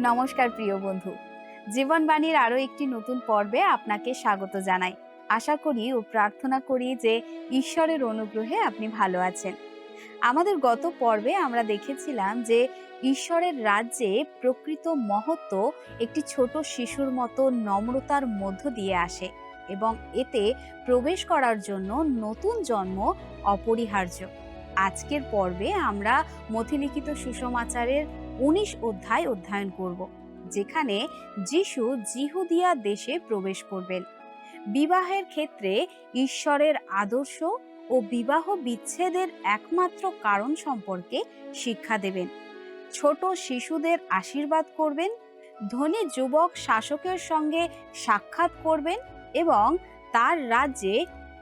নমস্কার প্রিয় বন্ধু, জীবনবাণীর আরো একটি নতুন পর্বে আপনাকে স্বাগত জানাই। আশা করি ও প্রার্থনা করি যে ঈশ্বরের অনুগ্রহে আপনি ভালো আছেন। আমাদের গত পর্বে আমরা দেখেছিলাম যে ঈশ্বরের রাজ্যে প্রকৃত মহত্ব একটি ছোট শিশুর মতো নম্রতার মধ্য দিয়ে আসে এবং এতে প্রবেশ করার জন্য নতুন জন্ম অপরিহার্য। আজকের পর্বে আমরা মথিলিখিত সুসমাচারের 19 অধ্যায় অধ্যয়ন করব, যেখানে যিশু জিহুদিয়া দেশে প্রবেশ করবেন। বিবাহের ক্ষেত্রে ঈশ্বরের আদর্শ ও বিবাহ বিচ্ছেদের একমাত্র কারণ সম্পর্কে শিক্ষা দেবেন। ছোট শিশুদের আশীর্বাদ করবেন, ধনী যুবক শাসকের সঙ্গে সাক্ষাৎ করবেন এবং তার রাজ্যে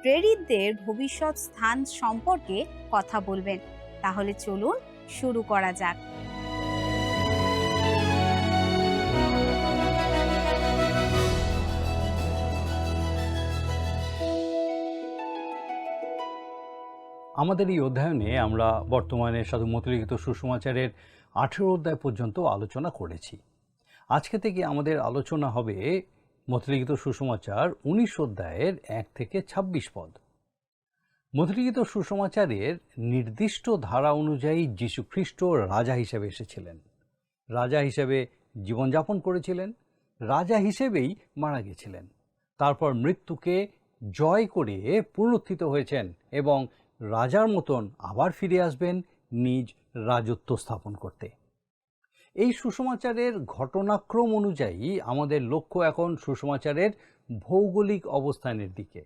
প্রেরিতদের ভবিষ্যৎ স্থান সম্পর্কে কথা বলবেন। তাহলে চলুন শুরু করা যাক। আমাদের এই অধ্যায়নে আমরা বর্তমানে সাধু মথিলিখিত সুসমাচারের 18 অধ্যায় পর্যন্ত আলোচনা করেছি। আজকে থেকে আমাদের আলোচনা হবে মথিলিখিত সুসমাচার 19 অধ্যায়ের 1 থেকে 26 পদ। মথিলিখিত সুসমাচারের নির্দিষ্ট ধারা অনুযায়ী যীশুখ্রিস্ট রাজা হিসেবে এসেছিলেন, রাজা হিসেবে জীবনযাপন করেছিলেন, রাজা হিসেবেই মারা গেছিলেন, তারপর মৃত্যুকে জয় করে পুনরুত্থিত হয়েছেন এবং রাজার মতন আবার ফিরে আসবেন নিজ রাজত্ব স্থাপন করতে। এই সুসমাচারের ঘটনাক্রম অনুযায়ী আমাদের লক্ষ্য এখন সুসমাচারের ভৌগোলিক অবস্থানের দিকে।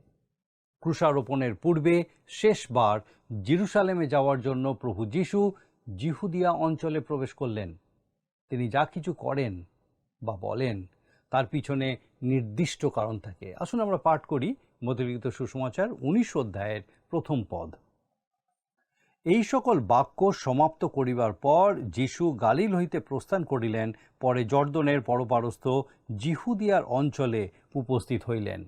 ক্রুশারোপণের পূর্বে শেষবার জেরুসালেমে যাওয়ার জন্য প্রভু যিশু জিহুদিয়া অঞ্চলে প্রবেশ করলেন। তিনি যা কিছু করেন বা বলেন তার পিছনে নির্দিষ্ট কারণ থাকে। আসুন আমরা পাঠ করি মথিলিখিত সুসমাচার 19 অধ্যায়ের প্রথম পদ। এই সকল বাক্য সমাপ্ত করিবার পর যিশু গালিল হইতে প্রস্থান করিলেন, পরে জর্দনের পরপারস্থ জিহুদিয়ার অঞ্চলে উপস্থিত হইলেন।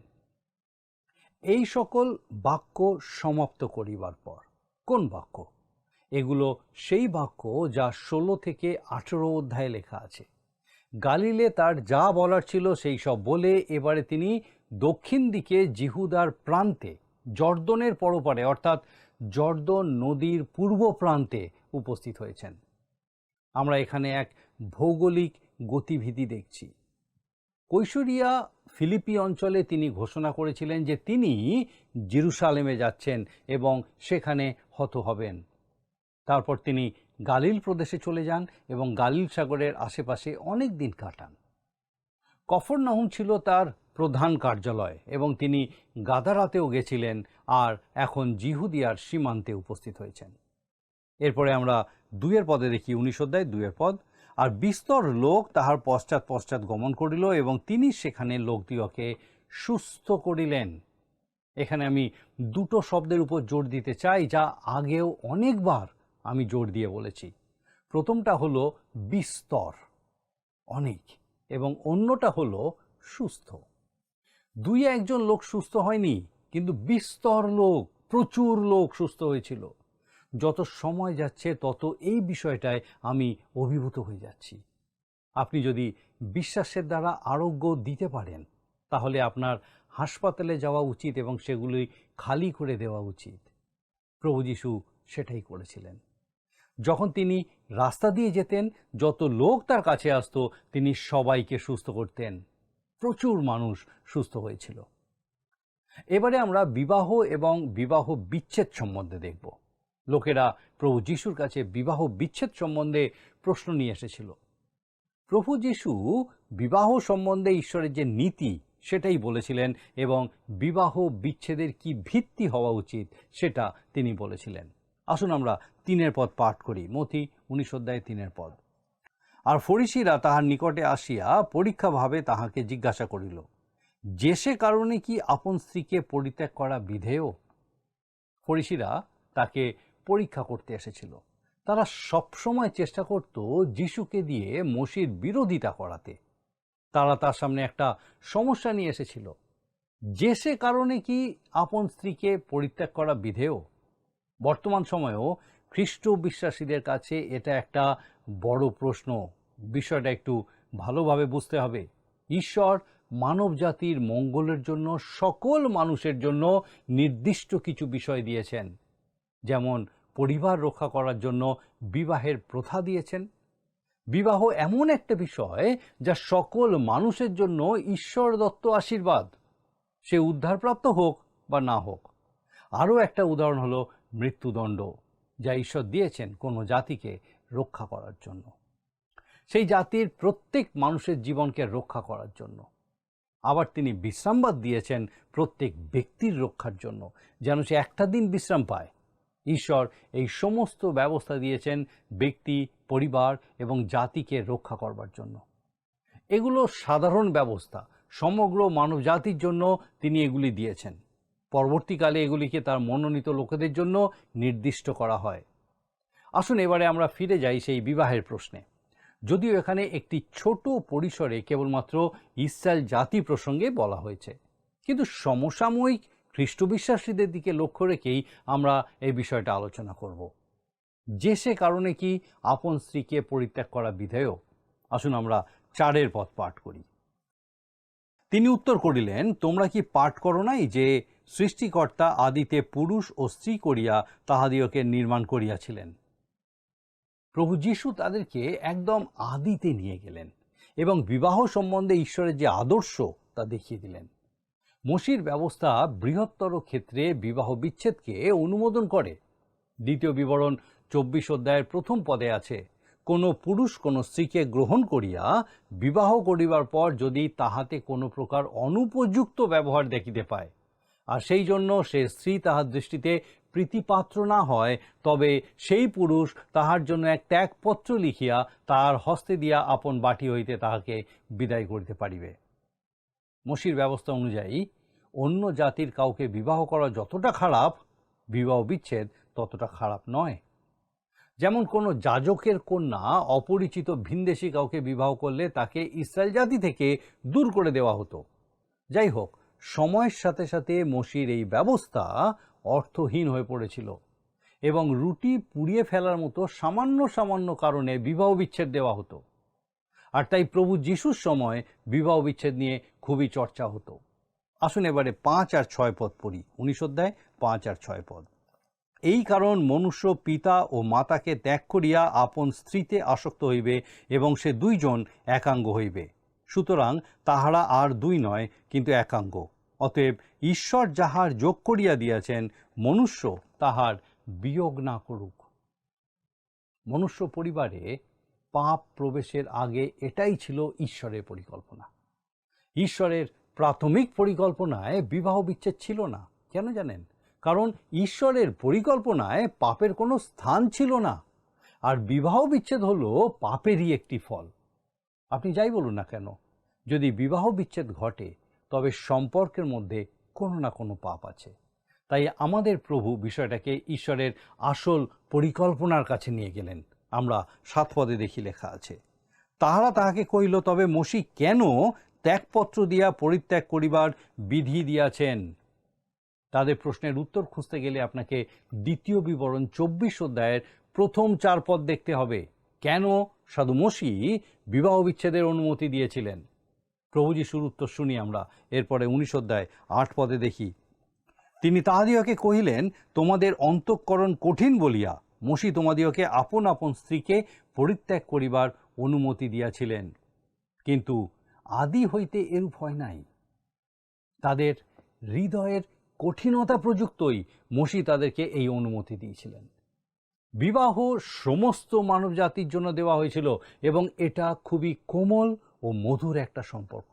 এই সকল বাক্য সমাপ্ত করিবার পর, কোন বাক্য? এগুলো সেই বাক্য যা 16 থেকে 18 অধ্যায়ে লেখা আছে। গালিলে তার যা বলার ছিল সেই সব বলে এবারে তিনি দক্ষিণ দিকে জিহুদার প্রান্তে জর্দনের পরপারে অর্থাৎ জর্দন নদীর পূর্ব প্রান্তে উপস্থিত হয়েছেন। আমরা এখানে এক ভৌগোলিক গতিবিধি দেখছি। কৈশরিয়া ফিলিপি অঞ্চলে তিনি ঘোষণা করেছিলেন যে তিনি জেরুসালেমে যাচ্ছেন এবং সেখানে হত হবেন। তারপর তিনি গালিল প্রদেশে চলে যান এবং গালিল সাগরের আশেপাশে অনেক দিন কাটান। কফরনাহুম ছিল তার প্রধান কার্যালয় এবং তিনি গাদারাতেও গেছিলেন আর এখন জিহুদিয়ার সীমান্তে উপস্থিত হয়েছেন। এরপরে আমরা 2 পদে দেখি, 19 অধ্যায় 2 পদ। আর বিস্তর লোক তাহার পশ্চাৎ পশ্চাৎ গমন করিল এবং তিনি সেখানে লোকদিগকে সুস্থ করিলেন। এখানে আমি দুটো শব্দের উপর জোর দিতে চাই, যা আগেও অনেকবার আমি জোর দিয়ে বলেছি। প্রথমটা হলো বিস্তর, অনেক, এবং অন্যটা হলো সুস্থ। 2-1 লোক সুস্থ হয়নি, কিন্তু বিস্তর লোক, প্রচুর লোক সুস্থ হয়েছিল। যত সময় যাচ্ছে তত এই বিষয়টায় আমি অভিভূত হয়ে যাচ্ছি। আপনি যদি বিশ্বাসের দ্বারা আরোগ্য দিতে পারেন তাহলে আপনার হাসপাতালে যাওয়া উচিত এবং সেগুলি খালি করে দেওয়া উচিত। প্রভু যীশু সেটাই করেছিলেন। যখন তিনি রাস্তা দিয়ে যেতেন, যত লোক তার কাছে আসতো তিনি সবাইকে সুস্থ করতেন। প্রচুর মানুষ সুস্থ হয়েছিল। এবারে আমরা বিবাহ এবং বিবাহ বিচ্ছেদ সম্বন্ধে দেখব। লোকেরা প্রভু যীশুর কাছে বিবাহ বিচ্ছেদ সম্বন্ধে প্রশ্ন নিয়ে এসেছিল। প্রভু যীশু বিবাহ সম্বন্ধে ঈশ্বরের যে নীতি সেটাই বলেছিলেন এবং বিবাহ বিচ্ছেদের কি ভিত্তি হওয়া উচিত সেটা তিনি বলেছিলেন। আসুন আমরা 3 পদ পাঠ করি। মথি 19 অধ্যায় 3 পদ। আর ফরিসীরা তাহার নিকটে আসিয়া পরীক্ষাভাবে তাহাকে জিজ্ঞাসা করিল, যে সে কারণে কি আপন স্ত্রীকে পরিত্যাগ করা বিধেয়? ফরিসীরা তাকে পরীক্ষা করতে এসেছিল। তারা সবসময় চেষ্টা করত যিশুকে দিয়ে মসির বিরোধিতা করাতে। তারা তার সামনে একটা সমস্যা নিয়ে এসেছিল, যে সে কারণে কি আপন স্ত্রীকে পরিত্যাগ করা বিধেয়। বর্তমান সময়েও খ্রিস্ট বিশ্বাসীদের কাছে এটা একটা বড় প্রশ্ন। বিষয়টা একটু ভালোভাবে বুঝতে হবে। ঈশ্বর মানব জাতির মঙ্গলের জন্য সকল মানুষের জন্য নির্দিষ্ট কিছু বিষয় দিয়েছেন। যেমন পরিবার রক্ষা করার জন্য বিবাহের প্রথা দিয়েছেন। বিবাহ এমন একটা বিষয় যা সকল মানুষের জন্য ঈশ্বর দত্ত আশীর্বাদ, সে উদ্ধারপ্রাপ্ত হোক বা না হোক। আরও একটা উদাহরণ হলো মৃত্যুদণ্ড, যা ঈশ্বর দিয়েছেন কোনো জাতিকে রক্ষা করার জন্য, সেই জাতির প্রত্যেক মানুষের জীবনকে রক্ষা করার জন্য। আবার তিনি বিশ্রামবাদ দিয়েছেন প্রত্যেক ব্যক্তির রক্ষার জন্য, যেন সে একটা দিন বিশ্রাম পায়। ঈশ্বর এই সমস্ত ব্যবস্থা দিয়েছেন ব্যক্তি, পরিবার এবং জাতিকে রক্ষা করবার জন্য। এগুলো সাধারণ ব্যবস্থা, সমগ্র মানব জাতির জন্য তিনি এগুলি দিয়েছেন। পরবর্তীকালে এগুলিকে তার মনোনীত লোকেদের জন্য নির্দিষ্ট করা হয়। আসুন এবারে আমরা ফিরে যাই সেই বিবাহের প্রশ্নে। যদিও এখানে একটি ছোট পরিসরে কেবলমাত্র ইসরায়েল জাতি প্রসঙ্গে বলা হয়েছে, কিন্তু সমসাময়িক খ্রিস্টবিশ্বাসীদের দিকে লক্ষ্য রেখেই আমরা এই বিষয়টা আলোচনা করব। যে সে কারণে কি আপন স্ত্রীকে পরিত্যাগ করা বিধেয়? আসুন আমরা 4 পদ পাঠ করি। তিনি উত্তর করিলেন, তোমরা কি পাঠ করো নাই যে সৃষ্টিকর্তা আদিতে পুরুষ ও স্ত্রী করিয়া তাহাদিওকে নির্মাণ করিয়াছিলেন? প্রভু যীশু তাদেরকে একদম আদিতে নিয়ে গেলেন এবং বিবাহ সম্বন্ধে ঈশ্বরের যে আদর্শ তা দেখিয়ে দিলেন। মসির ব্যবস্থা বৃহত্তর ক্ষেত্রে বিবাহ বিচ্ছেদকে অনুমোদন করে। দ্বিতীয় বিবরণ 24 অধ্যায়ের 1 পদে আছে, কোনো পুরুষ কোনো স্ত্রীকে গ্রহণ করিয়া বিবাহ করিবার পর যদি তাহাতে কোনো প্রকার অনুপযুক্ত ব্যবহার দেখিতে পায়, আর সেই জন্য সে স্ত্রী তাহার দৃষ্টিতে প্রীতিপাত্র না হয়, তবে সেই পুরুষ তাহার জন্য এক ত্যাগপত্র লিখিয়া তাহার হস্তে দিয়া আপন বাটি হইতে তাহাকে বিদায় করিতে পারিবে। মসির ব্যবস্থা অনুযায়ী অন্য জাতির কাউকে বিবাহ করা যতটা খারাপ, বিবাহ বিচ্ছেদ ততটা খারাপ নয়। যেমন কোনো যাজকের কন্যা অপরিচিত ভিনদেশী কাউকে বিবাহ করলে তাকে ইসরায়েল জাতি থেকে দূর করে দেওয়া হতো। যাই হোক, সময়ের সাথে সাথে মসির এই ব্যবস্থা অর্থহীন হয়ে পড়েছিল এবং রুটি পুড়িয়ে ফেলার মতো সামান্য সামান্য কারণে বিবাহ বিচ্ছেদ দেওয়া হতো। আর তাই প্রভু যিশুর সময় বিবাহ বিচ্ছেদ নিয়ে খুবই চর্চা হতো। আসুন এবারে 5 আর 6 পদ পড়ি। 19 অধ্যায় 5 আর 6 পদ। এই কারণ মনুষ্য পিতা ও মাতাকে ত্যাগ করিয়া আপন স্ত্রীতে আসক্ত হইবে এবং সে দুইজন একাঙ্গ হইবে। সুতরাং তাহারা আর দুই নয়, কিন্তু একাঙ্গ। অতএব ঈশ্বর যাহার যোগ করিয়া দিয়াছেন, মনুষ্য তাহার বিয়োগ না করুক। মনুষ্য পরিবারে পাপ প্রবেশের আগে এটাই ছিল ঈশ্বরের পরিকল্পনা। ঈশ্বরের প্রাথমিক পরিকল্পনায় বিবাহ বিচ্ছেদ ছিল না। কেন জানেন? কারণ ঈশ্বরের পরিকল্পনায় পাপের কোনো স্থান ছিল না, আর বিবাহ বিচ্ছেদ হলো পাপেরই একটি ফল। আপনি যাই বলুন না কেন, যদি বিবাহ বিচ্ছেদ ঘটে তবে সম্পর্কের মধ্যে কোনো না কোনো পাপ আছে। তাই আমাদের প্রভু বিষয়টাকে ঈশ্বরের আসল পরিকল্পনার কাছে নিয়ে গেলেন। আমরা 7 পদে দেখি লেখা আছে, তাহারা তাহাকে কহিল, তবে মসি কেন ত্যাগপত্র দিয়া পরিত্যাগ করিবার বিধি দিয়াছেন? তাদের প্রশ্নের উত্তর খুঁজতে গেলে আপনাকে দ্বিতীয় বিবরণ 24 অধ্যায়ের প্রথম 4 পদ দেখতে হবে। কেন সাধু মসি বিবাহ বিচ্ছেদের অনুমতি দিয়েছিলেন? প্রভু যিশুর উত্তর শুনি আমরা। এরপরে 19 অধ্যায় 8 পদে দেখি, তিনি তাহাদিওকে কহিলেন, তোমাদের অন্তঃকরণ কঠিন বলিয়া মসি তোমাদিওকে আপন আপন স্ত্রীকে পরিত্যাগ করিবার অনুমতি দিয়াছিলেন, কিন্তু আদি হইতে এরূপ হয় নাই। তাদের হৃদয়ের কঠিনতা প্রযুক্তই মসি তাদেরকে এই অনুমতি দিয়েছিলেন। বিবাহ সমস্ত মানব জাতির জন্য দেওয়া হয়েছিল এবং এটা খুবই কোমল ও মধুর একটা সম্পর্ক।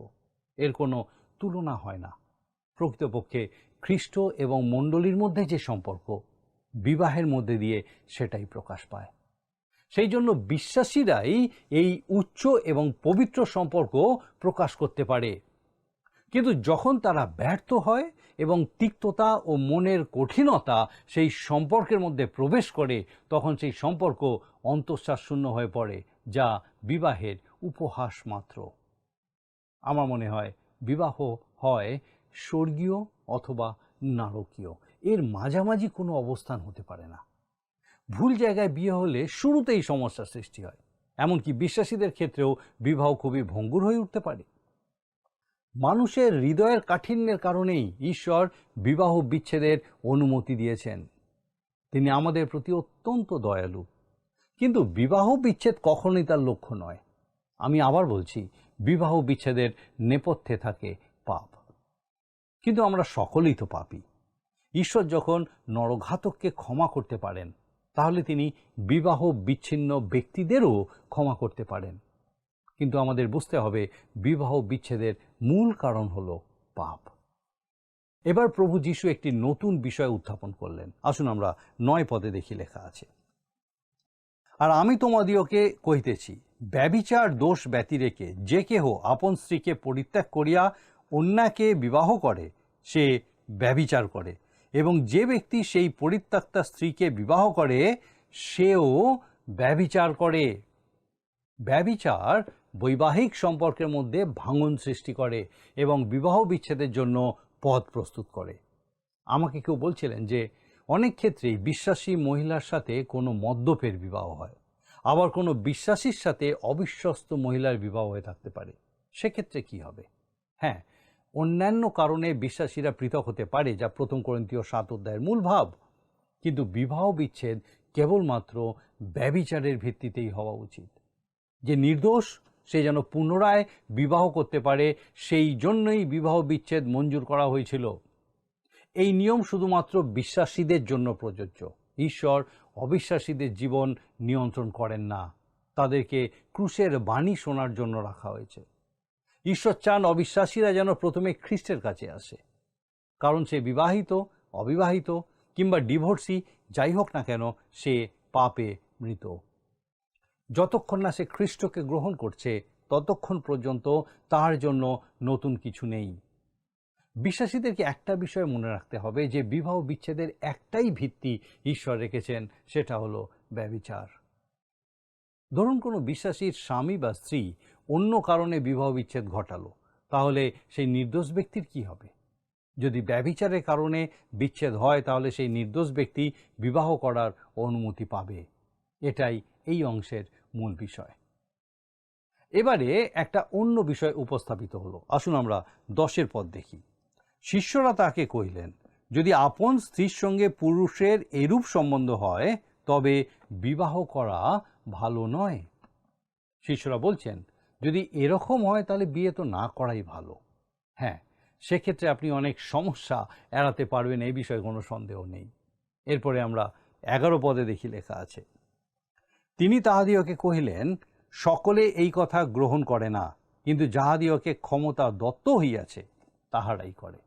এর কোনো তুলনা হয় না। প্রকৃতপক্ষে খ্রিস্ট এবং মণ্ডলীর মধ্যে যে সম্পর্ক, বিবাহের মধ্যে দিয়ে সেটাই প্রকাশ পায়। সেই জন্য বিশ্বাসীরাই এই উচ্চ এবং পবিত্র সম্পর্ক প্রকাশ করতে পারে। কিন্তু যখন তারা ব্যর্থ হয় এবং তিক্ততা ও মনের কঠিনতা সেই সম্পর্কের মধ্যে প্রবেশ করে, তখন সেই সম্পর্ক অন্তঃশ্বাস শূন্য হয়ে পড়ে, যা বিবাহের উপহাস মাত্র। আমার মনে হয় বিবাহ হয় স্বর্গীয় অথবা নারকীয়, এর মাঝামাঝি কোনো অবস্থান হতে পারে না। ভুল জায়গায় বিয়ে হলে শুরুতেই সমস্যার সৃষ্টি হয়। এমনকি বিশ্বাসীদের ক্ষেত্রেও বিবাহ খুবই ভঙ্গুর হয়ে উঠতে পারে। মানুষের হৃদয়ের কাঠিন্যের কারণেই ঈশ্বর বিবাহ বিচ্ছেদের অনুমতি দিয়েছেন। তিনি আমাদের প্রতি অত্যন্ত দয়ালু। কিন্তু বিবাহ বিচ্ছেদ কখনোই তার লক্ষ্য নয়। আমি আবার বলছি, বিবাহ বিচ্ছেদের নেপথ্যে থাকে পাপ। কিন্তু আমরা সকলেই তো পাপী। ঈশ্বর যখন নরঘাতককে ক্ষমা করতে পারেন, তাহলে তিনি বিবাহ বিচ্ছিন্ন ব্যক্তিদেরও ক্ষমা করতে পারেন। কিন্তু আমাদের বুঝতে হবে, বিবাহ বিচ্ছেদের মূল কারণ হলো পাপ। এবার প্রভু যীশু একটি নতুন বিষয় উত্থাপন করলেন। আসুন আমরা 9 পদে দেখি, লেখা আছে, আর আমি তোমাদিওকে কহিতেছি, ব্যভিচার দোষ ব্যতি রেখে যে কেহ আপন স্ত্রীকে পরিত্যাগ করিয়া অন্যকে বিবাহ করে, সে ব্যভিচার করে, এবং যে ব্যক্তি সেই পরিত্যক্তা স্ত্রীকে বিবাহ করে, সেও ব্যভিচার করে। ব্যভিচার বৈবাহিক সম্পর্কের মধ্যে ভাঙন সৃষ্টি করে এবং বিবাহ বিচ্ছেদের জন্য পথ প্রস্তুত করে। আমাকে কেউ বলছিলেন যে অনেক ক্ষেত্রেই বিশ্বাসী মহিলার সাথে কোনো মদ্যপের বিবাহ হয়, আবার কোনো বিশ্বাসীর সাথে অবিশ্বস্ত মহিলার বিবাহ হয়ে থাকতে পারে। সেক্ষেত্রে কি হবে? হ্যাঁ, অন্যান্য কারণে বিশ্বাসীরা পৃথক হতে পারে, যা 1 কোরিন্থীয় 7 অধ্যায়ের মূল ভাব। কিন্তু বিবাহ বিচ্ছেদ কেবলমাত্র ব্যভিচারের ভিত্তিতেই হওয়া উচিত। যে নির্দোষ, সে যেন পুনরায় বিবাহ করতে পারে, সেই জন্যই বিবাহ বিচ্ছেদ মঞ্জুর করা হয়েছিল। এই নিয়ম শুধুমাত্র বিশ্বাসীদের জন্য প্রযোজ্য। ঈশ্বর অবিশ্বাসীদের জীবন নিয়ন্ত্রণ করেন না, তাদেরকে ক্রুশের বাণী শোনার জন্য রাখা হয়েছে। ঈশ্বর চান অবিশ্বাসীরা যেন প্রথমে খ্রিস্টের কাছে আসে, কারণ সে বিবাহিত, অবিবাহিত কিংবা ডিভোর্সি যাই হোক না কেন, সে পাপে মৃত। যতক্ষণ না সে খ্রিস্টকে গ্রহণ করছে, ততক্ষণ পর্যন্ত তার জন্য নতুন কিছু নেই। বিশ্বাসীদেরকে একটা বিষয় মনে রাখতে হবে, যে বিবাহ বিচ্ছেদের একটাই ভিত্তি ঈশ্বর রেখেছেন, সেটা হলো ব্যভিচার। ধরুন কোনো বিশ্বাসীর স্বামী বা স্ত্রী অন্য কারণে বিবাহ বিচ্ছেদ ঘটালো, তাহলে সেই নির্দোষ ব্যক্তির কি হবে? যদি ব্যভিচারের কারণে বিচ্ছেদ হয়, তাহলে সেই নির্দোষ ব্যক্তি বিবাহ করার অনুমতি পাবে। এটাই এই অংশের মূল বিষয়। এবারে একটা অন্য বিষয় উপস্থাপিত হলো। আসুন আমরা 10 পদ দেখি। শিষ্যরা তাকে কহিলেন, যদি আপন স্ত্রীর সঙ্গে পুরুষের এরূপ সম্বন্ধ হয়, তবে বিবাহ করা ভালো নয়। শিষ্যরা বলছেন, যদি এরকম হয় তাহলে বিয়ে তো না করাই ভালো। হ্যাঁ, সেক্ষেত্রে আপনি অনেক সমস্যা এড়াতে পারবেন, এই বিষয়ে কোনো সন্দেহ নেই। এরপরে আমরা 11 পদে দেখি, লেখা আছে, তিনি তাহাদিওকে কহিলেন, সকলে এই কথা গ্রহণ করে না, কিন্তু যাহাদিওকে ক্ষমতা দত্ত হইয়াছে তাহারাই করে।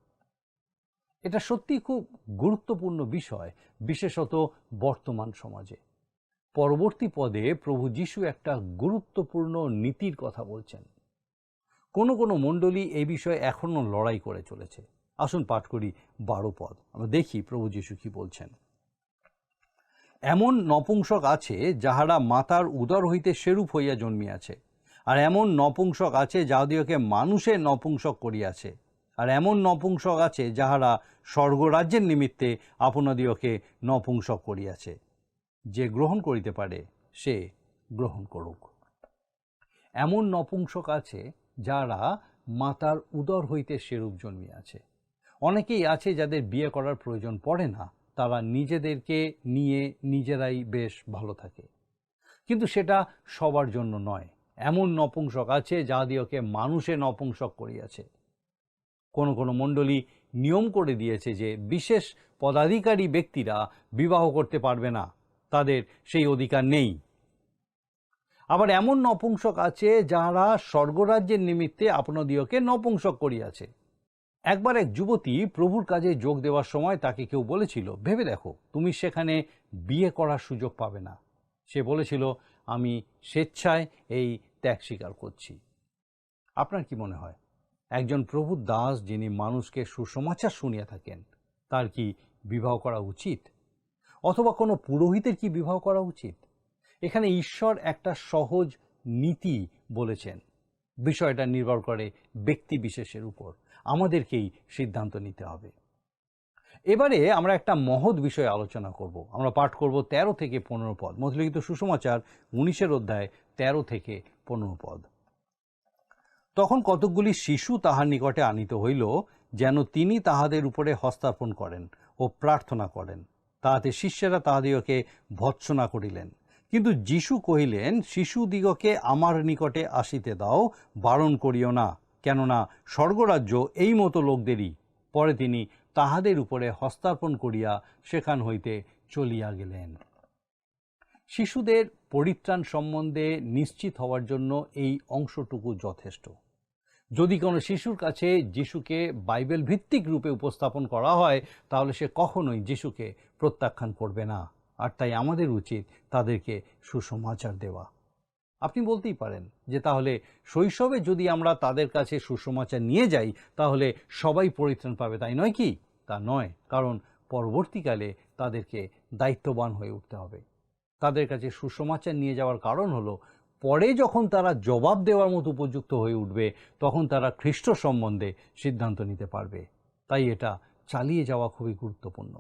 এটা সত্যি খুব গুরুত্বপূর্ণ বিষয়, বিশেষত বর্তমান সমাজে। পরবর্তী পদে প্রভু যীশু একটা গুরুত্বপূর্ণ নীতির কথা বলছেন। কোনো কোনো মণ্ডলী এই বিষয়ে এখনো লড়াই করে চলেছে। আসুন পাঠ করি 12 পদ, আমরা দেখি প্রভু যীশু কি বলছেন। এমন নপুংসক আছে, যাহারা মাতার উদর হইতে সেরূপ হইয়া জন্মিয়াছে, আর এমন নপুংসক আছে, যাহাদিওকে মানুষে নপুংসক করিয়াছে, আর এমন নপুংসক আছে, যাহারা স্বর্গরাজ্যের নিমিত্তে আপনাদিওকে নপুংসক করিয়াছে। যে গ্রহণ করিতে পারে, সে গ্রহণ করুক। এমন নপুংসক আছে, যারা মাতার উদর হইতে সেরূপ জন্মিয়াছে। অনেকেই আছে যাদের বিয়ে করার প্রয়োজন পড়ে না, তারা নিজেদেরকে নিয়ে নিজেরাই বেশ ভালো থাকে। কিন্তু সেটা সবার জন্য নয়। এমন নপুংসক আছে, যাহাদিওকে মানুষে নপুংসক করিয়াছে। কোনো কোনো মণ্ডলী নিয়ম করে দিয়েছে যে বিশেষ পদাধিকারী ব্যক্তিরা বিবাহ করতে পারবে না, তাদের সেই অধিকার নেই। আবার এমন নপুংসক আছে, যারা স্বর্গরাজ্যের নিমিত্তে আপনাদিওকে নপুংসক করিয়াছে। একবার এক যুবতী প্রভুর কাজে যোগ দেওয়ার সময় তাকে কেউ বলেছিল, ভেবে দেখো, তুমি সেখানে বিয়ে করার সুযোগ পাবে না। সে বলেছিল, আমি স্বেচ্ছায় এই ত্যাগ স্বীকার করছি। আপনার কি মনে হয়, একজন প্রভুর দাস যিনি মানুষকে সুসমাচার শুনিয়ে থাকেন, তার কি বিবাহ করা উচিত? অথবা কোনো পুরোহিতের কি বিবাহ করা উচিত? এখানে ঈশ্বর একটা সহজ নীতি বলেছেন। বিষয়টা নির্ভর করে ব্যক্তি বিশেষের উপর। আমাদেরকেই সিদ্ধান্ত নিতে হবে। এবারে আমরা একটা মহৎ বিষয়ে আলোচনা করব। আমরা পাঠ করব 13 থেকে 15 পদ। মথলিখিত সুসমাচার 19 অধ্যায় 13 থেকে 15 পদ। তখন কতকগুলি শিশু তাহার নিকটে আনিত হইল, যেন তিনি তাহাদের উপরে হস্তার্পণ করেন ও প্রার্থনা করেন। তাহাতে শিষ্যেরা তাহাদিগকে ভৎসনা করিলেন। কিন্তু যীশু কহিলেন, শিশুদিগকে আমার নিকটে আসিতে দাও, বারণ করিও না, কেননা স্বর্গরাজ্য এই মতো লোকদেরই। পরে তিনি তাহাদের উপরে হস্তার্পণ করিয়া সেখান হইতে চলিয়া গেলেন। শিশুদের পরিত্রাণ সম্বন্ধে নিশ্চিত হওয়ার জন্য এই অংশটুকু যথেষ্ট। যদি কোনো শিশুর কাছে যিশুকে বাইবেল ভিত্তিক রূপে উপস্থাপন করা হয়, তাহলে সে কখনোই যিশুকে প্রত্যাখ্যান করবে না। আর তাই আমাদের উচিত তাদেরকে সুসমাচার দেওয়া। আপনি বলতেই পারেন যে তাহলে শৈশবে যদি আমরা তাদের কাছে সুসমাচার নিয়ে যাই, তাহলে সবাই পরিত্রাণ পাবে, তাই নয় কি? তা নয়, কারণ পরবর্তীকালে তাদেরকে দায়িত্ববান হয়ে উঠতে হবে। তাদের কাছে সুসমাচার নিয়ে যাওয়ার কারণ হলো, পরে যখন তারা জবাব দেওয়ার মতো উপযুক্ত হয়ে উঠবে, তখন তারা খ্রিস্ট সম্বন্ধে সিদ্ধান্ত নিতে পারবে। তাই এটা চালিয়ে যাওয়া খুবই গুরুত্বপূর্ণ।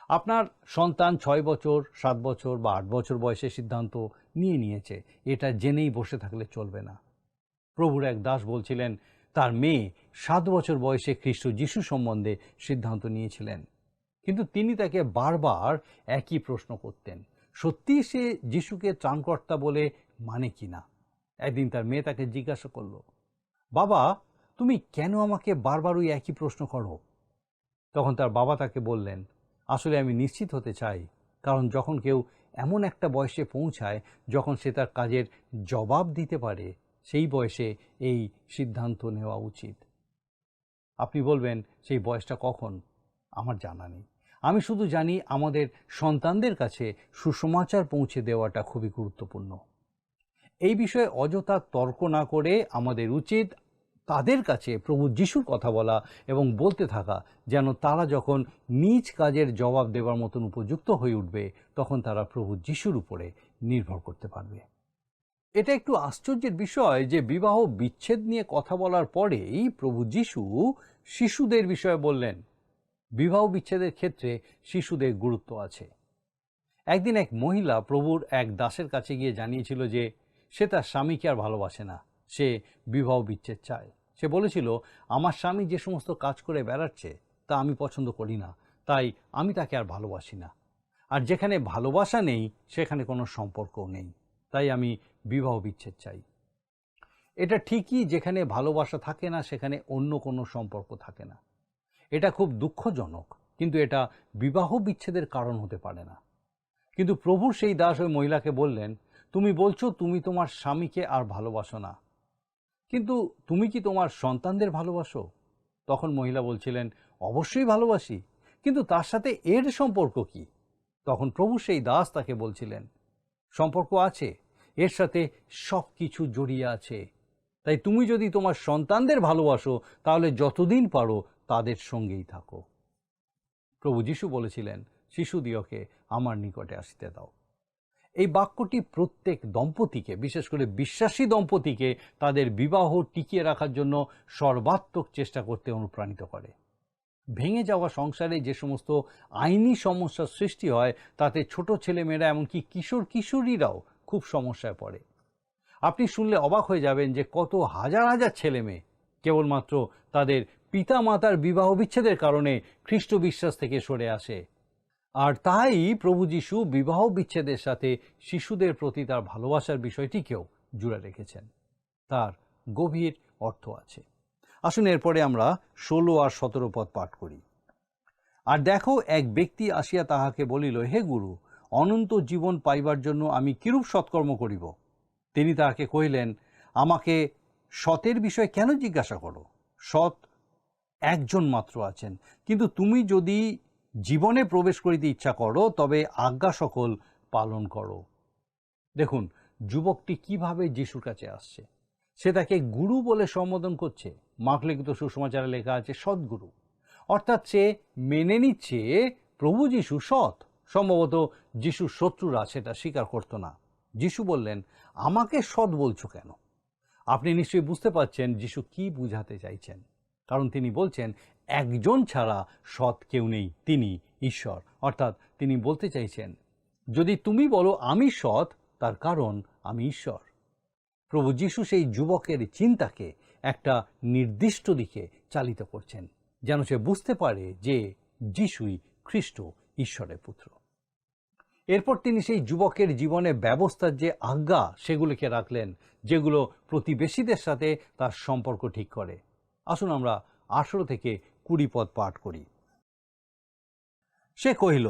আপনার সন্তান 6 বছর, 7 বছর বা 8 বছর বয়সে সিদ্ধান্ত নিয়েছে, এটা জেনেই বসে থাকলে চলবে না। প্রভুর এক দাস বলছিলেন, তার মেয়ে 7 বছর বয়সে খ্রিস্ট যিশু সম্বন্ধে সিদ্ধান্ত নিয়েছিলেন, কিন্তু তিনি তাকে বারবার একই প্রশ্ন করতেন, সত্যি সে যিশুকে ত্রাণকর্তা বলে মানে কি না। একদিন তার মেয়ে তাকে জিজ্ঞাসা করল, বাবা, তুমি কেন আমাকে বারবার ওই একই প্রশ্ন করো? তখন তার বাবা তাকে বললেন, আসলে আমি নিশ্চিত হতে চাই, কারণ যখন কেউ এমন একটা বয়সে পৌঁছায় যখন সে তার কাজের জবাব দিতে পারে, সেই বয়সে এই সিদ্ধান্ত নেওয়া উচিত। আপনি বলবেন, সেই বয়সটা কখন? আমার জানা নেই। আমি শুধু জানি আমাদের সন্তানদের কাছে সুসমাচার পৌঁছে দেওয়াটা খুবই গুরুত্বপূর্ণ। এই বিষয়ে অযথা তর্ক না করে আমাদের উচিত তাদের কাছে প্রভু যিশুর কথা বলা এবং বলতে থাকা, যেন তারা যখন নিজ কাজের জবাব দেওয়ার মতন উপযুক্ত হয়ে উঠবে, তখন তারা প্রভু যিশুর উপরে নির্ভর করতে পারবে। এটা একটু আশ্চর্যের বিষয় যে বিবাহ বিচ্ছেদ নিয়ে কথা বলার পরেই প্রভু যিশু শিশুদের বিষয়ে বললেন। বিবাহ বিচ্ছেদের ক্ষেত্রে শিশুদের গুরুত্ব আছে। একদিন এক মহিলা প্রভুর এক দাসের কাছে গিয়ে জানিয়েছিল যে সে তার স্বামীকে আর ভালোবাসে না, সে বিবাহ বিচ্ছেদ চায়। সে বলেছিল, আমার স্বামী যে সমস্ত কাজ করে বেড়াচ্ছে তা আমি পছন্দ করি না, তাই আমি তাকে আর ভালোবাসি না। আর যেখানে ভালোবাসা নেই সেখানে কোনো সম্পর্কও নেই, তাই আমি বিবাহ বিচ্ছেদ চাই। এটা ঠিকই, যেখানে ভালোবাসা থাকে না সেখানে অন্য কোনো সম্পর্ক থাকে না। এটা খুব দুঃখজনক, কিন্তু এটা বিবাহ বিচ্ছেদের কারণ হতে পারে না। কিন্তু প্রভুর সেই দাস ওই মহিলাকে বললেন, তুমি বলছো তুমি তোমার স্বামীকে আর ভালোবাসো না, কিন্তু তুমি কি তোমার সন্তানদের ভালোবাসো? তখন মহিলা বলছিলেন, অবশ্যই ভালোবাসি, কিন্তু তার সাথে এর সম্পর্ক কি? তখন প্রভু সেই দাস তাকে বলছিলেন, সম্পর্ক আছে, এর সাথে সব কিছু জড়িয়ে আছে। তাই তুমি যদি তোমার সন্তানদের ভালোবাসো, তাহলে যতদিন পারো তাদের সঙ্গেই থাকো। প্রভু যিশু বলেছিলেন, শিশুদিওকে আমার নিকটে আসিতে দাও। এই বাক্যটি প্রত্যেক দম্পতিকে, বিশেষ করে বিশ্বাসী দম্পতিকে, তাদের বিবাহ টিকিয়ে রাখার জন্য সর্বাত্মক চেষ্টা করতে অনুপ্রাণিত করে। ভেঙে যাওয়া সংসারে যে সমস্ত আইনি সমস্যার সৃষ্টি হয়, তাতে ছোট ছেলেমেয়েরা, এমনকি কিশোর কিশোরীরাও খুব সমস্যায় পড়ে। আপনি শুনলে অবাক হয়ে যাবেন যে কত হাজার হাজার ছেলে মেয়ে কেবলমাত্র তাদের পিতা মাতার বিবাহ বিচ্ছেদের কারণে খ্রিস্ট বিশ্বাস থেকে সরে আসে। আর তাই প্রভু যিশু বিবাহ বিচ্ছেদের সাথে শিশুদের প্রতি তার ভালোবাসার বিষয়টিকেও জুড়ে রেখেছেন। তার গভীর অর্থ আছে। আসুন এরপরে আমরা 16 আর 17 পদ পাঠ করি। আর দেখো, এক ব্যক্তি আসিয়া তাহাকে বলিল, হে গুরু, অনন্ত জীবন পাইবার জন্য আমি কিরূপ সৎকর্ম করিব? তিনি তাহাকে কহিলেন, আমাকে সতের বিষয়ে কেন জিজ্ঞাসা করো? সৎ একজন মাত্র আছেন, কিন্তু তুমি যদি জীবনে প্রবেশ করিতে ইচ্ছা করো, তবে আজ্ঞা সকল পালন করো। দেখুন, যুবকটি কিভাবে যিশুর কাছে আসছে। সে তাকে গুরু বলে সম্বোধন করছে। মার্ক লিখিত সুসমাচারে লেখা আছে সদ্গুরু, অর্থাৎ সে মেনে নিচ্ছে প্রভু যিশু সৎ। সম্ভবত যিশুর শত্রুরা সেটা স্বীকার করতো না। যিশু বললেন, আমাকে সৎ বলছো কেন? আপনি নিশ্চয়ই বুঝতে পারছেন যিশু কি বুঝাতে চাইছেন, কারণ তিনি বলছেন একজন ছাড়া সৎ কেউ নেই, তিনি ঈশ্বর। অর্থাৎ তিনি বলতে চাইছেন, যদি তুমি বলো আমি সৎ, তার কারণ আমি ঈশ্বর। প্রভু যিশু সেই যুবকের চিন্তাকে একটা নির্দিষ্ট দিকে চালিত করছেন, যেন সে বুঝতে পারে যে যিশুই খ্রিস্ট, ঈশ্বরের পুত্র। এরপর তিনি সেই যুবকের জীবনে ব্যবস্থার যে আজ্ঞা সেগুলিকে রাখলেন, যেগুলো প্রতিবেশীদের সাথে তার সম্পর্ক ঠিক করে। আসুন আমরা 18 থেকে 20 পদ পাঠ করি। সে কহিল,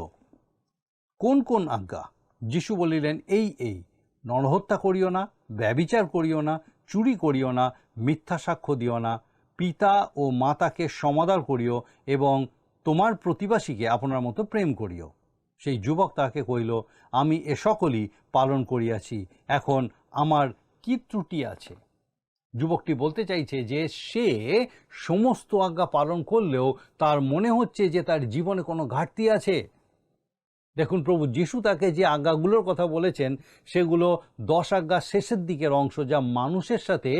কোন কোন আজ্ঞা? যিশু বলিলেন, এই নরহত্যা করিও না, ব্যভিচার করিও না, চুরি করিও না, মিথ্যা সাক্ষ্য দিও না, পিতা ও মাতাকে সমাদর করিও এবং তোমার প্রতিবাসীকে আপনার মতো প্রেম করিও। সেই যুবক তাকে কহিল, আমি এ সকলই পালন করিয়াছি, এখন আমার কি ত্রুটি আছে? যুবকটি বলতে চাইছে যে সে সমস্ত আজ্ঞা পালন করলেও তার মনে হচ্ছে যে তার জীবনে কোনো ঘাটতি আছে। দেখুন, প্রভু যিশু তাকে যে আজ্ঞাগুলোর কথা বলেছেন সেগুলো 10 আজ্ঞার শেষের দিকের অংশ, যা মানুষের সাথে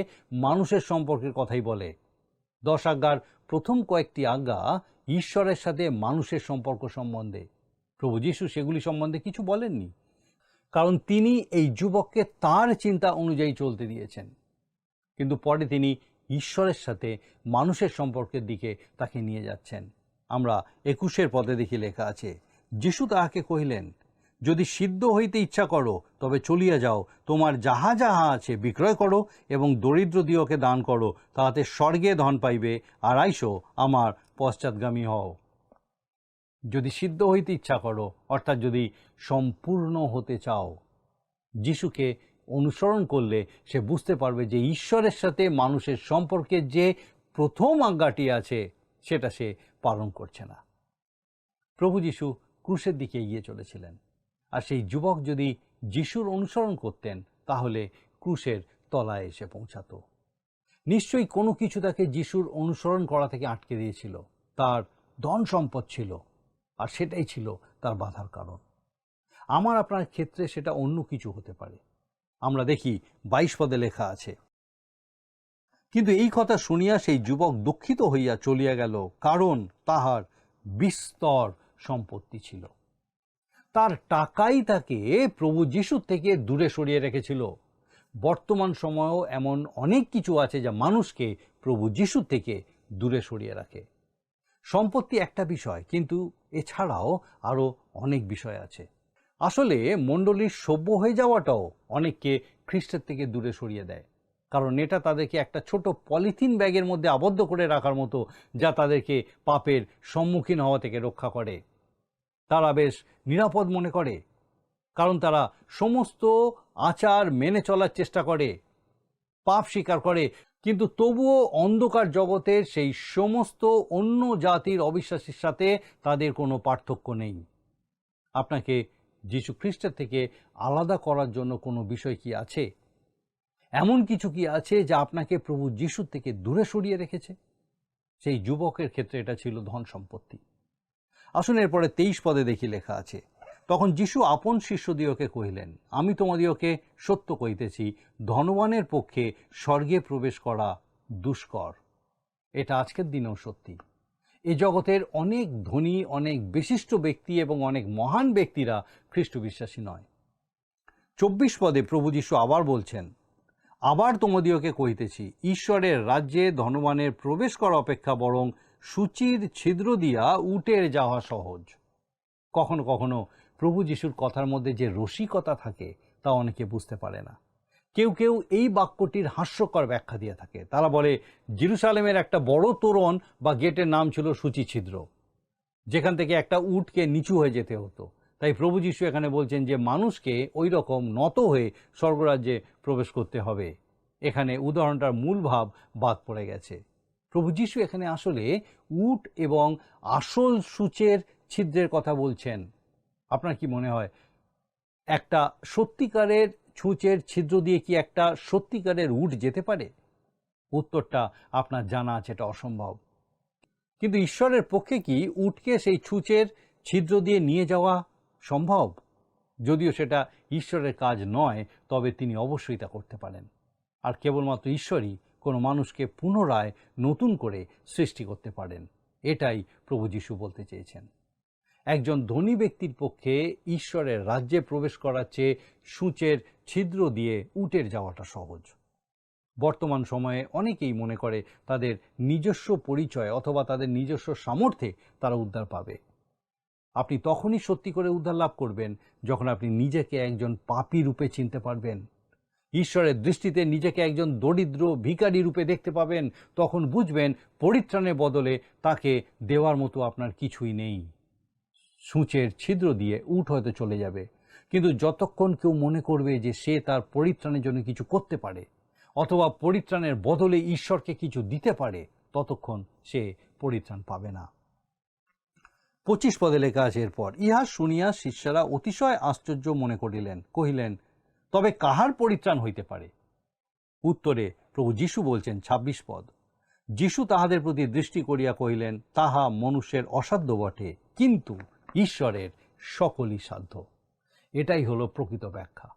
মানুষের সম্পর্কের কথাই বলে। 10 আজ্ঞার প্রথম কয়েকটি আজ্ঞা ঈশ্বরের সাথে মানুষের সম্পর্ক সম্বন্ধে। প্রভু যিশু সেগুলি সম্বন্ধে কিছু বলেননি, কারণ তিনি এই যুবককে তার চিন্তা অনুযায়ী চলতে দিয়েছেন। কিন্তু পরে তিনি ঈশ্বরের সাথে মানুষের সম্পর্কের দিকে তাকে নিয়ে যাচ্ছেন। আমরা 21 পদে দেখি লেখা আছে, যিশু তাহাকে কহিলেন, যদি সিদ্ধ হইতে ইচ্ছা করো তবে চলিয়া যাও, তোমার যাহা যাহা আছে বিক্রয় করো এবং দরিদ্রদিওকে দান করো, তাহাতে স্বর্গে ধন পাইবে, আর আইসো আমার পশ্চাৎগামী হও। যদি সিদ্ধ হইতে ইচ্ছা করো, অর্থাৎ যদি সম্পূর্ণ হতে চাও, যিশুকে অনুসরণ করলে সে বুঝতে পারবে যে ঈশ্বরের সাথে মানুষের সম্পর্কের যে প্রথম আজ্ঞাটি আছে সেটা সে পালন করছে না। প্রভু যিশু ক্রুশের দিকে এগিয়ে চলেছিলেন, আর সেই যুবক যদি যিশুর অনুসরণ করতেন তাহলে ক্রুশের তলায় এসে পৌঁছাতো। নিশ্চয়ই কোনো কিছু তাকে যিশুর অনুসরণ করা থেকে আটকে দিয়েছিল। তার ধন সম্পদ ছিল, আর সেটাই ছিল তার বাধার কারণ। আমার আপনার ক্ষেত্রে সেটা অন্য কিছু হতে পারে। আমরা দেখি 22 পদে লেখা আছে, কিন্তু এই কথা শুনিয়া সেই যুবক দুঃখিত হইয়া চলিয়া গেল, কারণ তাহার বিস্তর সম্পত্তি ছিল। তার টাকাই তাকে প্রভু যিশুর থেকে দূরে সরিয়ে রেখেছিল। বর্তমান সময়েও এমন অনেক কিছু আছে যা মানুষকে প্রভু যিশুর থেকে দূরে সরিয়ে রাখে। সম্পত্তি একটা বিষয়, কিন্তু এছাড়াও আরও অনেক বিষয় আছে। আসলে মণ্ডলীর সভ্য হয়ে যাওয়াটাও অনেককে খ্রিস্টের থেকে দূরে সরিয়ে দেয়, কারণ এটা তাদেরকে একটা ছোট পলিথিন ব্যাগের মধ্যে আবদ্ধ করে রাখার মতো, যা তাদেরকে পাপের সম্মুখীন হওয়া থেকে রক্ষা করে। তারা বেশ নিরাপদ মনে করে, কারণ তারা সমস্ত আচার মেনে চলার চেষ্টা করে, পাপ স্বীকার করে, কিন্তু তবুও অন্ধকার জগতের সেই সমস্ত অন্য জাতির অবিশ্বাসের সাথে তাদের কোনো পার্থক্য নেই। আপনাকে যীশু খ্রিস্টের থেকে আলাদা করার জন্য কোনো বিষয় কি আছে? এমন কিছু কি আছে যা আপনাকে প্রভু যিশুর থেকে দূরে সরিয়ে রেখেছে? সেই যুবকের ক্ষেত্রে এটা ছিল ধন সম্পত্তি। আসুন এরপরে 23 পদে দেখি লেখা আছে, তখন যিশু আপন শিষ্যদিওকে কহিলেন, আমি তোমাদিওকে সত্য কহিতেছি, ধনবানের পক্ষে স্বর্গে প্রবেশ করা দুষ্কর। এটা আজকের দিনেও সত্যি। এ জগতের অনেক ধনী, অনেক বিশিষ্ট ব্যক্তি এবং অনেক মহান ব্যক্তিরা খ্রিস্ট বিশ্বাসী নয়। 24 পদে প্রভু যিশু আবার বলছেন, আবার তোমাদিওকে কহিতেছি, ঈশ্বরের রাজ্যে ধনবানের প্রবেশ করা অপেক্ষা বরং সূচির ছিদ্র দিয়া উটের যাওয়া সহজ। কখনো কখনো প্রভু যিশুর কথার মধ্যে যে রসিকতা থাকে তা অনেকে বুঝতে পারে না। কেউ কেউ এই বাক্যটির হাস্যকর ব্যাখ্যা দিয়ে থাকে। তারা বলে, জেরুসালেমের একটা বড় তোরণ বা গেটের নাম ছিল সূচি ছিদ্র, যেখান থেকে একটা উটকে নিচু হয়ে যেতে হতো। তাই প্রভু যিশু এখানে বলছেন যে মানুষকে ওই রকম নত হয়ে স্বর্গরাজ্যে প্রবেশ করতে হবে। এখানে উদাহরণটার মূল ভাব বাদ পড়ে গেছে। প্রভু যিশু এখানে আসলে উট এবং আসল সূচের ছিদ্রের কথা বলছেন। আপনার কি মনে হয়, একটা সত্যিকারের ছুঁচের ছিদ্র দিয়ে কি একটা সত্যিকারের উট যেতে পারে? উত্তরটা আপনার জানা আছে, এটা অসম্ভব। কিন্তু ঈশ্বরের পক্ষে কি উটকে সেই ছুঁচের ছিদ্র দিয়ে নিয়ে যাওয়া সম্ভব? যদিও সেটা ঈশ্বরের কাজ নয়, তবে তিনি অবশ্যই তা করতে পারেন। আর কেবলমাত্র ঈশ্বরই কোনো মানুষকে পুনরায় নতুন করে সৃষ্টি করতে পারেন। এটাই প্রভু যিশু বলতে চেয়েছেন। একজন ধনী ব্যক্তির পক্ষে ঈশ্বরের রাজ্যে প্রবেশ করার চেয়ে সূঁচের ছিদ্র দিয়ে উটের যাওয়াটা সহজ। বর্তমান সময়ে অনেকেই মনে করে তাদের নিজস্ব পরিচয় অথবা তাদের নিজস্ব সামর্থ্যে তারা উদ্ধার পাবে। আপনি তখনই সত্যি করে উদ্ধার লাভ করবেন যখন আপনি নিজেকে একজন পাপী রূপে চিনতে পারবেন, ঈশ্বরের দৃষ্টিতে নিজেকে একজন দরিদ্র ভিখারি রূপে দেখতে পাবেন। তখন বুঝবেন পরিত্রাণের বদলে তাকে দেওয়ার মতো আপনার কিছুই নেই। সূঁচের ছিদ্র দিয়ে উট হয়তো চলে যাবে, কিন্তু যতক্ষণ কেউ মনে করবে যে সে তার পরিত্রাণের জন্য কিছু করতে পারে অথবা পরিত্রাণের বদলে ঈশ্বরকে কিছু দিতে পারে, ততক্ষণ সে পরিত্রাণ পাবে না। 25 পদে লেখা আছে, এরপর ইহা শুনিয়া শিষ্যরা অতিশয় আশ্চর্য মনে করিলেন, কহিলেন, তবে কাহার পরিত্রাণ হইতে পারে? উত্তরে প্রভু যীশু বলছেন, 26 পদ, যীশু তাহাদের প্রতি দৃষ্টি করিয়া কহিলেন, তাহা মনুষ্যের অসাধ্য বটে, কিন্তু ঈশ্বরের সকলই সাধ্য। এটাই হলো প্রকৃত ব্যাখ্যা।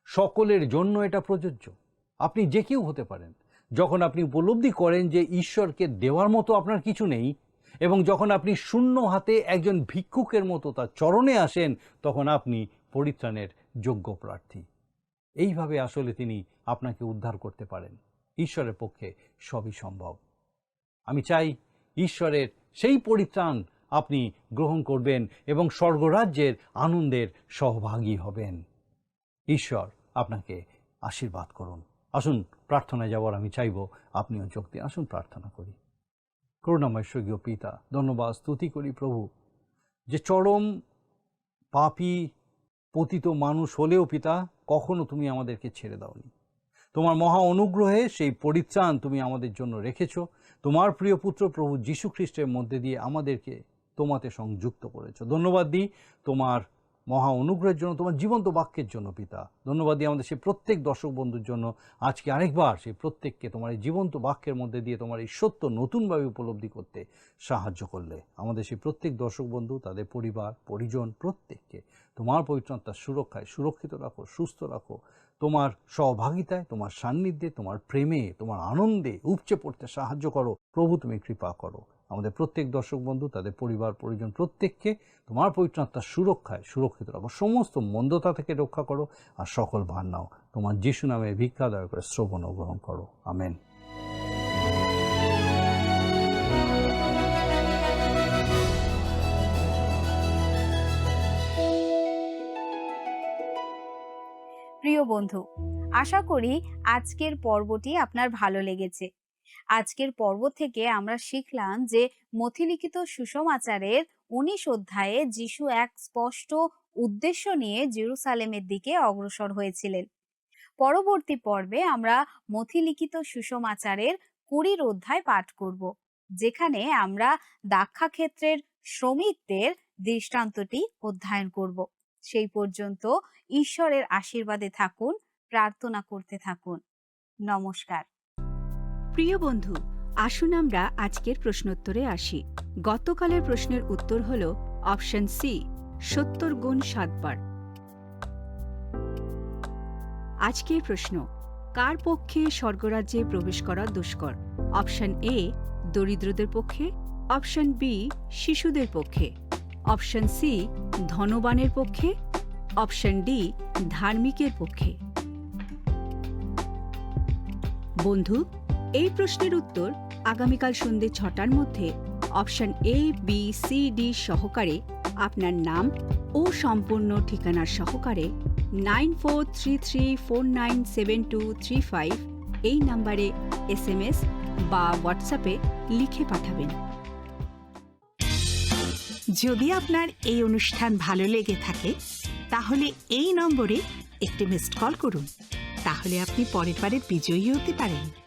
সকলের জন্য এটা প্রযোজ্য। আপনি যে কেউ হতে পারেন। যখন আপনি উপলব্ধি করেন যে ঈশ্বরকে দেওয়ার মতো আপনার কিছু নেই, এবং যখন আপনি শূন্য হাতে একজন ভিক্ষুকের মতো তার চরণে আসেন, তখন আপনি পরিত্রাণের যোগ্য প্রার্থী। এইভাবে আসলে তিনি আপনাকে উদ্ধার করতে পারেন। ঈশ্বরের পক্ষে সবই সম্ভব। আমি চাই ঈশ্বরের সেই পরিত্রাণ আপনি গ্রহণ করবেন এবং স্বর্গরাজ্যের আনন্দের সহভাগী হবেন। ঈশ্বর আপনাকে আশীর্বাদ করুন। আসুন প্রার্থনায় যাওয়ার আমি চাইব আপনিও যোগ দিন। আসুন প্রার্থনা করি। করুণাময় স্বর্গীয় পিতা, ধন্যবাদ স্তুতি করি প্রভু, যে চরম পাপী পতিত মানুষ হলেও পিতা কখনো তুমি আমাদেরকে ছেড়ে দাওনি। তোমার মহা অনুগ্রহে সেই পরিত্রাণ তুমি আমাদের জন্য রেখেছো। তোমার প্রিয় পুত্র প্রভু যীশু খ্রিস্টের মধ্যে দিয়ে আমাদেরকে তোমাতে সংযুক্ত করেছো। ধন্যবাদ দিই তোমার মহা অনুগ্রহের জন্য, তোমার জীবন্ত বাক্যের জন্য পিতা। ধন্যবাদ দিই আমাদের সেই প্রত্যেক দর্শক বন্ধুর জন্য। আজকে আরেকবার সেই প্রত্যেককে তোমার এই জীবন্ত বাক্যের মধ্যে দিয়ে তোমার এই সত্য নতুনভাবে উপলব্ধি করতে সাহায্য করলে। আমাদের সেই প্রত্যেক দর্শক বন্ধু, তাদের পরিবার পরিজন প্রত্যেককে তোমার পবিত্রতার সুরক্ষায় সুরক্ষিত রাখো, সুস্থ রাখো। তোমার সহভাগিতায়, তোমার সান্নিধ্যে, তোমার প্রেমে, তোমার আনন্দে উপচে পড়তে সাহায্য করো প্রভু। তুমি কৃপা করো। আমাদের প্রত্যেক দর্শক বন্ধু, তাদের পরিবার পরিজন প্রত্যেককে তোমার পবিত্রতার সুরক্ষায় সুরক্ষিত রাখো। সমস্ত মন্দতা থেকে রক্ষা করো আর সকল ভার নাও। তোমার যিশু নামে ভিক্ষা দয়া করে শ্রবণ ও গ্রহণ করো। আমেন। প্রিয় বন্ধু, আশা করি আজকের পর্বটি আপনার ভালো লেগেছে। আজকের পর্ব থেকে আমরা শিখলাম যে মথিলিখিত সুসমাচারের 19 অধ্যায়ে যিশু এক স্পষ্ট উদ্দেশ্য নিয়ে জেরুসালেমের দিকে অগ্রসর হয়েছিলেন। পরবর্তী পর্বে আমরা মথিলিখিত সুসমাচারের 20 অধ্যায় পাঠ করব, যেখানে আমরা দাক্ষাক্ষেত্রের শ্রমিকদের দৃষ্টান্তটি অধ্যয়ন করব। সেই পর্যন্ত ঈশ্বরের আশীর্বাদে থাকুন, প্রার্থনা করতে থাকুন। নমস্কার। প্রিয় বন্ধু, আসুন আমরা আজকের প্রশ্নোত্তরে আসি। গতকালের প্রশ্নের উত্তর হল অপশন সি, 70 গুণ 7 বার। আজকের প্রশ্ন, কার পক্ষে স্বর্গরাজ্যে প্রবেশ করা দুষ্কর? অপশন এ, দরিদ্রদের পক্ষে। অপশন বি, শিশুদের পক্ষে। অপশন সি, ধনবানের পক্ষে। অপশন ডি, ধার্মিকের পক্ষে। বন্ধু, এই প্রশ্নের উত্তর আগামীকাল সন্ধ্যে 6টার মধ্যে option A, B, C, D সহকারে আপনার নাম ও সম্পূর্ণ ঠিকানার সহকারে 9433497235 এই নম্বরে SMS বা হোয়াটসঅ্যাপে লিখে পাঠাবেন। যদি আপনার এই অনুষ্ঠান ভালো লেগে থাকে তাহলে এই নম্বরে একটি মিসড কল করুন। তাহলে আপনি পরের বারে বিজয়ী হতে পারেন।